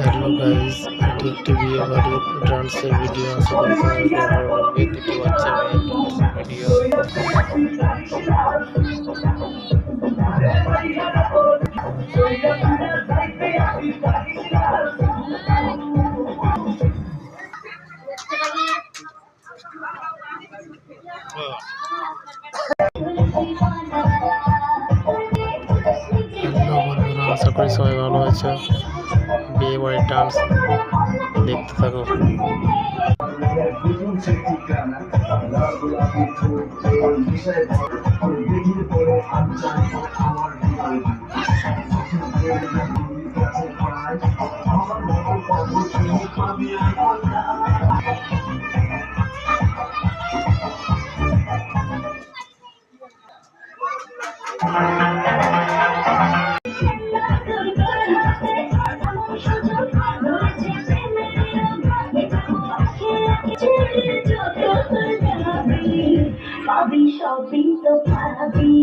Hello guys, এটি একটি বিয়ে বাড়ির ডান্সের ভিডিও। আশা করি তোমাদেরকে ভালো লাগবে। দেখতে পাচ্ছি আমি ডান্সের ভিডিও। হ্যালো বন্ধুরা, আশা করি সবাই ভালো আছো। বিয়ে বাড়ির ডান্স দেখতে থাকো। Shopping so happy.